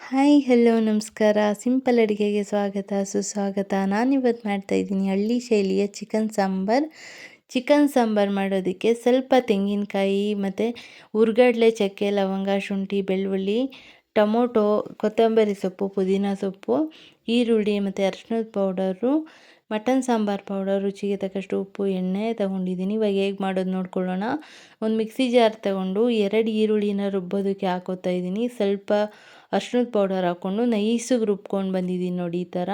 Hi hello ನಮಸ್ಕಾರ. Simple ಅಡುಗೆಗೆ ಸ್ವಾಗತ ಸುಸ್ವಾಗತ. ನಾನಿವತ್ತು ಮಾಡ್ತಾಯಿದ್ದೀನಿ ಹಳ್ಳಿ ಶೈಲಿಯ ಚಿಕನ್ ಸಾಂಬಾರು ಮಾಡೋದಕ್ಕೆ ಸ್ವಲ್ಪ ತೆಂಗಿನಕಾಯಿ ಮತ್ತು ಹುರ್ಗಡ್ಲೆ, ಚಕ್ಕೆ, ಲವಂಗ, ಶುಂಠಿ, ಬೆಳ್ಳುಳ್ಳಿ, ಟೊಮೊಟೊ, ಕೊತ್ತಂಬರಿ ಸೊಪ್ಪು, ಪುದೀನ ಸೊಪ್ಪು, ಈರುಳ್ಳಿ ಮತ್ತು ಅರಿಶಿಣದ ಪೌಡರು, ಮಟನ್ ಸಾಂಬಾರು ಪೌಡರ್, ರುಚಿಗೆ ತಕ್ಕಷ್ಟು ಉಪ್ಪು, ಎಣ್ಣೆ ತೊಗೊಂಡಿದ್ದೀನಿ. ಇವಾಗ ಹೇಗೆ ಮಾಡೋದು ನೋಡ್ಕೊಳ್ಳೋಣ. ಒಂದು ಮಿಕ್ಸಿ ಜಾರ್ ತೊಗೊಂಡು 2 ಈರುಳ್ಳಿನ ರುಬ್ಬೋದಕ್ಕೆ ಹಾಕೋತಾ ಇದ್ದೀನಿ. ಸ್ವಲ್ಪ ಅರಿಶಿಣದ ಪೌಡರ್ ಹಾಕ್ಕೊಂಡು ನೈಸಿಗೆ ರುಬ್ಕೊಂಡು ಬಂದಿದ್ದೀನಿ ನೋಡಿ ಈ ಥರ.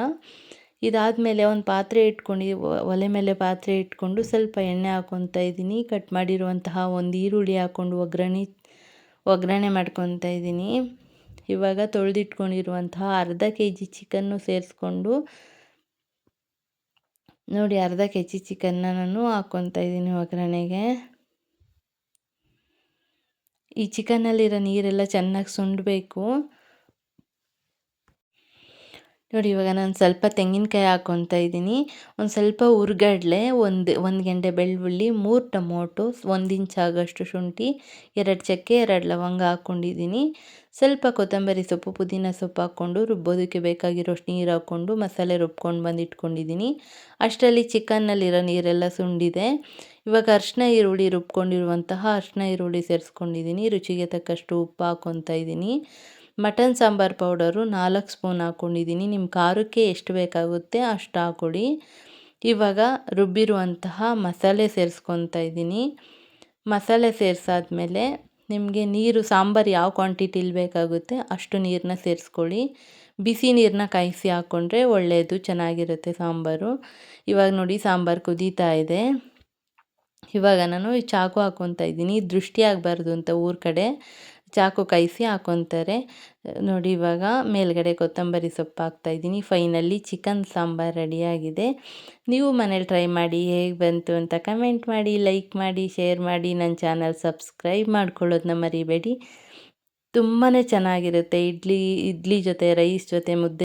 ಇದಾದಮೇಲೆ ಒಂದು ಪಾತ್ರೆ ಇಟ್ಕೊಂಡು ಒಲೆ ಮೇಲೆ ಪಾತ್ರೆ ಇಟ್ಕೊಂಡು ಸ್ವಲ್ಪ ಎಣ್ಣೆ ಹಾಕ್ಕೊತಾ ಇದ್ದೀನಿ. ಕಟ್ ಮಾಡಿರುವಂತಹ ಒಂದು ಈರುಳ್ಳಿ ಹಾಕ್ಕೊಂಡು ಒಗ್ಗರಣೆ ಮಾಡ್ಕೊತಾ ಇದ್ದೀನಿ. ಇವಾಗ ತೊಳೆದಿಟ್ಕೊಂಡಿರುವಂತಹ ಅರ್ಧ kg ಚಿಕನ್ನು ಸೇರಿಸ್ಕೊಂಡು ನೋಡಿ, ಅರ್ಧ kg ಚಿಕನ್ನ ನಾನು ಹಾಕ್ಕೊತಾ ಇದ್ದೀನಿ ಒಗ್ಗರಣೆಗೆ. ಈ ಚಿಕನ್ನಲ್ಲಿರೋ ನೀರೆಲ್ಲ ಚೆನ್ನಾಗಿ ಸುಂಡಬೇಕು ನೋಡಿ. ಇವಾಗ ನಾನು ಸ್ವಲ್ಪ ತೆಂಗಿನಕಾಯಿ ಹಾಕ್ಕೊತಾ ಇದ್ದೀನಿ. ಒಂದು ಸ್ವಲ್ಪ ಹುರ್ಗಡ್ಲೆ, ಒಂದು ಗೆಂಡೆ ಬೆಳ್ಳುಳ್ಳಿ, 3 ಟೊಮೊಟೊ, 1 ಇಂಚ್ ಆಗೋಷ್ಟು ಶುಂಠಿ, 2 ಚಕ್ಕೆ, 2 ಲವಂಗ ಹಾಕ್ಕೊಂಡಿದ್ದೀನಿ. ಸ್ವಲ್ಪ ಕೊತ್ತಂಬರಿ ಸೊಪ್ಪು, ಪುದೀನ ಸೊಪ್ಪು ಹಾಕ್ಕೊಂಡು ರುಬ್ಬೋದಕ್ಕೆ ಬೇಕಾಗಿರೋಷ್ಟು ನೀರು ಹಾಕ್ಕೊಂಡು ಮಸಾಲೆ ರುಬ್ಕೊಂಡು ಬಂದು ಇಟ್ಕೊಂಡಿದ್ದೀನಿ. ಅಷ್ಟರಲ್ಲಿ ಚಿಕನ್ನಲ್ಲಿರೋ ನೀರೆಲ್ಲ ಸುಂಡಿದೆ. ಇವಾಗ ಅರಿಶಿನ ಈರುಳ್ಳಿ ರುಬ್ಕೊಂಡಿರುವಂತಹ ಅರಿಶಿನ ಈರುಳ್ಳಿ ಸೇರಿಸ್ಕೊಂಡಿದ್ದೀನಿ. ರುಚಿಗೆ ತಕ್ಕಷ್ಟು ಉಪ್ಪು ಹಾಕ್ಕೊತಾ ಇದ್ದೀನಿ. ಮಟನ್ ಸಾಂಬಾರು ಪೌಡರು 4 ಸ್ಪೂನ್ ಹಾಕ್ಕೊಂಡಿದ್ದೀನಿ. ನಿಮ್ಮ ಖಾರಕ್ಕೆ ಎಷ್ಟು ಬೇಕಾಗುತ್ತೆ ಅಷ್ಟು ಹಾಕ್ಕೊಡಿ. ಇವಾಗ ರುಬ್ಬಿರುವಂತಹ ಮಸಾಲೆ ಸೇರಿಸ್ಕೊತಾ ಇದ್ದೀನಿ. ಮಸಾಲೆ ಸೇರಿಸಾದ್ಮೇಲೆ ನಿಮಗೆ ನೀರು ಸಾಂಬಾರು ಯಾವ ಕ್ವಾಂಟಿಟಿಲಿ ಬೇಕಾಗುತ್ತೆ ಅಷ್ಟು ನೀರನ್ನ ಸೇರಿಸ್ಕೊಳ್ಳಿ. ಬಿಸಿ ನೀರನ್ನ ಕಾಯಿಸಿ ಹಾಕ್ಕೊಂಡ್ರೆ ಒಳ್ಳೆಯದು, ಚೆನ್ನಾಗಿರುತ್ತೆ ಸಾಂಬಾರು. ಇವಾಗ ನೋಡಿ ಸಾಂಬಾರು ಕುದೀತಾ ಇದೆ. ಇವಾಗ ನಾನು ಚಾಕು ಹಾಕ್ಕೊತಾ ಇದ್ದೀನಿ. ದೃಷ್ಟಿ ಆಗಬಾರ್ದು ಅಂತ ಊರ ಕಡೆ ಚಾಕು ಕಾಯಿಸಿ ಹಾಕ್ಕೊತಾರೆ ನೋಡಿ. ಇವಾಗ ಮೇಲ್ಗಡೆ ಕೊತ್ತಂಬರಿ ಸೊಪ್ಪು ಹಾಕ್ತಾಯಿದ್ದೀನಿ. ಫೈನಲಿ ಚಿಕನ್ ಸಾಂಬಾರು ರೆಡಿಯಾಗಿದೆ. ನೀವು ಮನೇಲಿ ಟ್ರೈ ಮಾಡಿ, ಹೇಗೆ ಬಂತು ಅಂತ ಕಮೆಂಟ್ ಮಾಡಿ, ಲೈಕ್ ಮಾಡಿ, ಶೇರ್ ಮಾಡಿ. ನನ್ನ ಚಾನಲ್ ಸಬ್ಸ್ಕ್ರೈಬ್ ಮಾಡ್ಕೊಳ್ಳೋದನ್ನ ಮರಿಬೇಡಿ. ತುಂಬಾ ಚೆನ್ನಾಗಿರುತ್ತೆ. ಇಡ್ಲಿ ಜೊತೆ, ರೈಸ್ ಜೊತೆ, ಮುದ್ದೆ